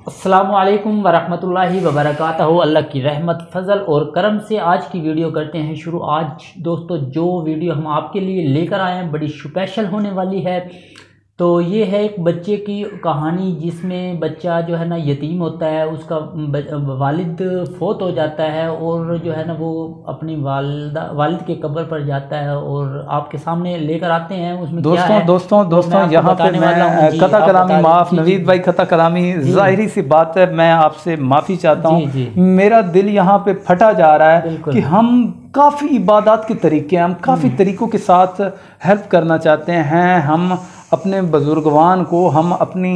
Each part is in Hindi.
अस्सलामु अलैकुम वरहमतुल्लाहि वबरकातहू। अल्लाह की रहमत फ़ज़ल और करम से आज की वीडियो करते हैं शुरू। आज दोस्तों जो वीडियो हम आपके लिए लेकर आए हैं बड़ी स्पेशल होने वाली है। तो ये है एक बच्चे की कहानी जिसमें बच्चा जो है ना यतीम होता है, उसका वालिद फौत हो जाता है और जो है ना वो अपनी वालिद के कब्र पर जाता है और आपके सामने लेकर आते हैं। उसमें दोस्तों यहाँ पे मैं खता कलामी माफ़ नवीद भाई, खता कलामी ज़ाहिरी सी बात है, मैं आपसे माफ़ी चाहता हूँ। मेरा दिल यहाँ पे फटा जा रहा है कि हम काफ़ी इबादत के तरीके, हम काफ़ी तरीक़ों के साथ हेल्प करना चाहते हैं। हम अपने बुजुर्गवान को हम अपनी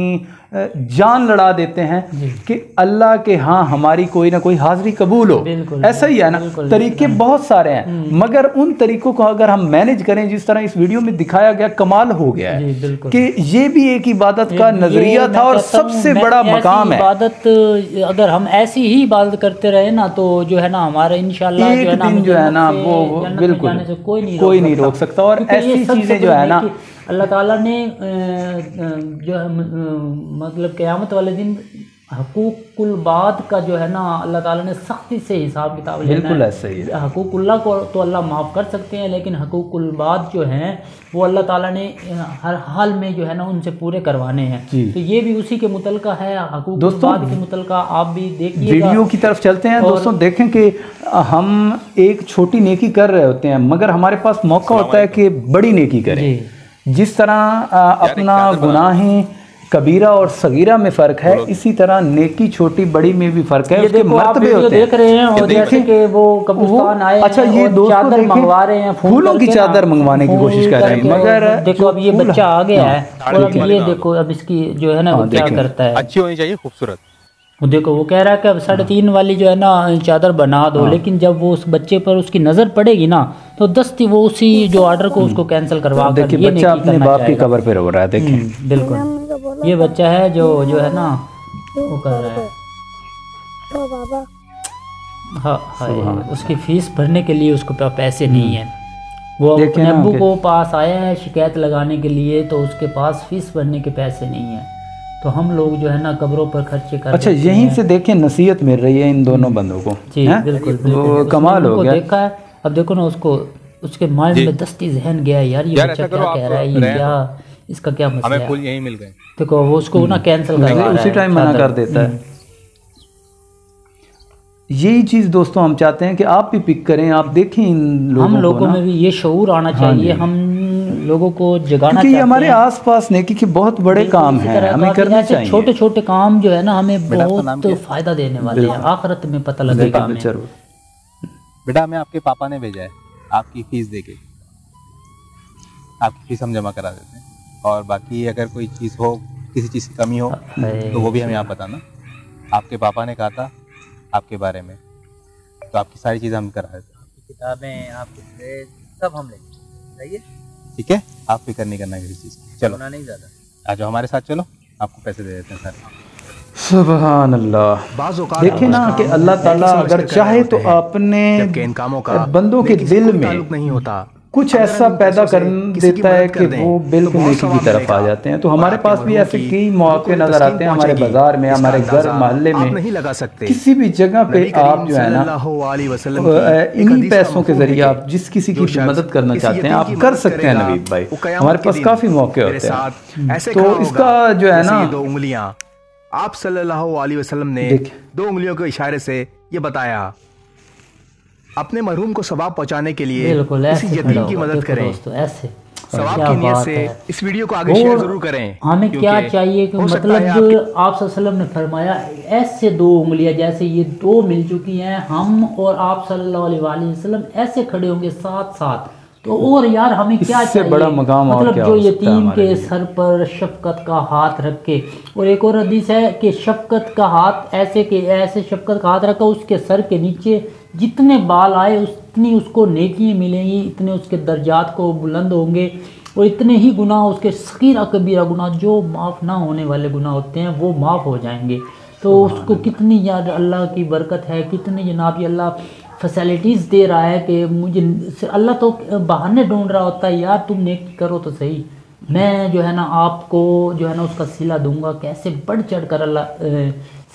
जान लड़ा देते हैं कि अल्लाह के हाँ हमारी कोई ना कोई हाज़िरी कबूल हो। ऐसा ही है ना, तरीके बहुत सारे हैं, मगर उन तरीकों को अगर हम मैनेज करें जिस तरह इस वीडियो में दिखाया गया, कमाल हो गया है कि ये भी एक इबादत का नजरिया था और सबसे बड़ा मकाम है। इबादत अगर हम ऐसी ही इबादत करते रहे ना तो जो है ना हमारा इंशाल्लाह एक दिन जो है ना वो बिल्कुल कोई नहीं रोक सकता। और ऐसी चीज़ें जो है ना अल्लाह ताला ने जो है मतलब क़यामत वाले दिन हकूकुल बाद का जो है ना अल्लाह ताला ने सख्ती से हिसाब किताब लेना है। बिल्कुल ऐसा ही है। हकूकुल्लाह को तो अल्लाह माफ़ कर सकते हैं, लेकिन हकूकुल बाद जो हैं वो अल्लाह ताला ने हर हाल में जो है ना उनसे पूरे करवाने हैं। तो ये भी उसी के मुतलका है, हकूकुल बाद के मुतलका। आप भी देखिए, वीडियो की तरफ चलते हैं दोस्तों। देखें कि हम एक छोटी नेकी कर रहे होते हैं मगर हमारे पास मौका होता है कि बड़ी नेकी करें। जिस तरह अपना गुनाहें कबीरा और सगीरा में फ़र्क है, इसी तरह नेकी छोटी बड़ी में भी फ़र्क है, उसके मर्तबे होते हैं। देख रहे हैं और जैसे कि वो कब्रिस्तान आए, अच्छा ये चादर मंगवा रहे हैं, फूलों की चादर मंगवाने की कोशिश कर रहे हैं, मगर देखो अब ये बच्चा आ गया है और अब ये देखो अब इसकी जो है ना वो क्या करता है। अच्छी होनी चाहिए, खूबसूरत। वो देखो वो कह रहा है कि अब 3.5 वाली जो है ना चादर बना दो, लेकिन जब वो उस बच्चे पर उसकी नज़र पड़ेगी ना तो दस्ती वो उसी जो ऑर्डर को उसको कैंसिल करवा कर देखिए बच्चा अपने बाप की कब्र पे रो रहा है। देखिए बिल्कुल ये बच्चा है जो है ना वो कर रहा है। हाँ, उसकी फीस भरने के लिए उसको पैसे नहीं है। वो अपने अब्बू को पास आया है शिकायत लगाने के लिए, तो उसके पास फीस भरने के पैसे नहीं है। तो हम लोग जो है ना कब्रों पर खर्चे कर। अच्छा यहीं से देखें नसीहत मिल रही है इन दोनों बंदों को। जी बिल्कुल कमाल हो गया। देखा है, अब देखो ना उसको उसके माइंड में दस्ती जहन गया यार ये बच्चा क्या कह रहा है, ये क्या इसका क्या मसला है। हमें फूल यहीं मिल गए। देखो वो उसको ना कैंसिल करवा रहा है, उसी टाइम मना कर देता है। यही चीज़ दोस्तों हम चाहते हैं कि आप भी पिक करें। आप देखें इन लोगों हम लोगों में भी ये शऊर आना चाहिए। हम लोगों को जगाना चाहिए। हमारे आसपास नेकी के बहुत बड़े काम हैं, हमें करने चाहिए। छोटे छोटे काम जो है ना हमें बहुत फायदा देने वाले हैं, आखिरत में पता लगेगा। बेटा हमें आपके पापा ने भेजा है आपकी फीस देके, आपकी फीस हम जमा करा देते हैं, और बाकी अगर कोई चीज़ हो, किसी चीज़ की कमी हो तो वो भी हमें आप बताना। आपके पापा ने कहा था आपके बारे में, तो आपकी सारी चीज़ें हम करा देते हैं। आपकी किताबें, आपके ड्रेस सब हम लेंगे, ठीक है? आप फिक्र नहीं करना किसी चीज़ की। चलो नहीं ज़्यादा, आ जाओ हमारे साथ, चलो आपको पैसे दे देते हैं सर। सुभान अल्लाह। देखिए ना कि अल्लाह ताला अगर चाहे तो अपने बंदों के दिल में नहीं होता कुछ ऐसा पैदा कर देता है कि वो बिल्कुल नेकी की तरफ आ जाते हैं। तो हमारे पास भी ऐसे कई मौके नजर आते हैं, हमारे बाजार में, हमारे घर मोहल्ले में, नहीं लगा सकते किसी भी जगह पे। आप जो है ना इन्हीं पैसों के जरिए आप जिस किसी की मदद करना चाहते हैं आप कर सकते हैं। नवीद भाई हमारे पास काफी मौके होते हैं। तो इसका जो है ना 2 उंगलियां आप सल्लल्लाहु अलैहि वसल्लम ने 2 उंगलियों के इशारे से ये बताया, अपने मरहूम को सवाब पहुंचाने के लिए किसी यतीम की मदद करें। ऐसे सवाब की नियत से इस वीडियो को आगे शेयर जरूर करें। हमें क्या चाहिए कि मतलब आप सल्लल्लाहु अलैहि वसल्लम ने फरमाया ऐसे 2 उंगलियां जैसे ये 2 मिल चुकी हैं, हम और आप सल्लल्लाहु अलैहि वसल्लम ऐसे खड़े होंगे साथ साथ, तो और यार हमें क्या चाहिए। बड़ा मकाम मतलब जो यतीम के सर पर शफकत का हाथ रख के, और एक और हदीस है कि शफकत का हाथ ऐसे शफकत का हाथ रखा, उसके सर के नीचे जितने बाल आए उतनी उसको नेकी मिलेंगी, इतने उसके दर्जात को बुलंद होंगे, और इतने ही गुनाह उसके सगीरा कबीरा गुनाह जो माफ़ ना होने वाले गुनाह होते हैं वो माफ़ हो जाएंगे। तो उसको कितनी यार अल्लाह की बरकत है, कितनी जनाब ये अल्लाह फैसिलिटीज़ दे रहा है कि मुझे अल्लाह तो बहाने ढूंढ रहा होता है, यार तुम नेकी करो तो सही, मैं जो है ना आपको जो है ना उसका सिला दूंगा। कैसे बढ़ चढ़ कर अल्लाह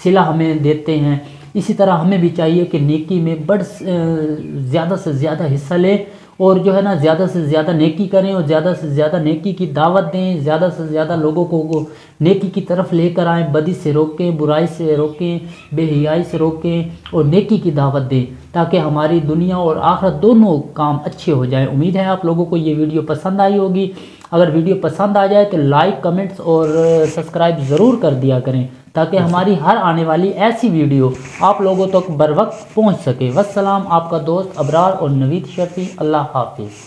सिला हमें देते हैं। इसी तरह हमें भी चाहिए कि नेकी में ज़्यादा से ज़्यादा हिस्सा लें और जो है ना ज़्यादा से ज़्यादा नेकी करें और ज़्यादा से ज़्यादा नेकी की दावत दें, ज़्यादा से ज़्यादा लोगों को नेकी की तरफ लेकर आएँ, बदी से रोकें, बुराई से रोकें, बेहयाई से रोकें और नेकी की दावत दें, ताकि हमारी दुनिया और आखिरत दोनों काम अच्छे हो जाएं। उम्मीद है आप लोगों को ये वीडियो पसंद आई होगी। अगर वीडियो पसंद आ जाए तो लाइक, कमेंट्स और सब्सक्राइब ज़रूर कर दिया करें, ताकि हमारी हर आने वाली ऐसी वीडियो आप लोगों तक बर वक्त पहुँच सके। वस्सलाम, आपका दोस्त अबरार और नवीद शफी। अल्लाह हाफिज़।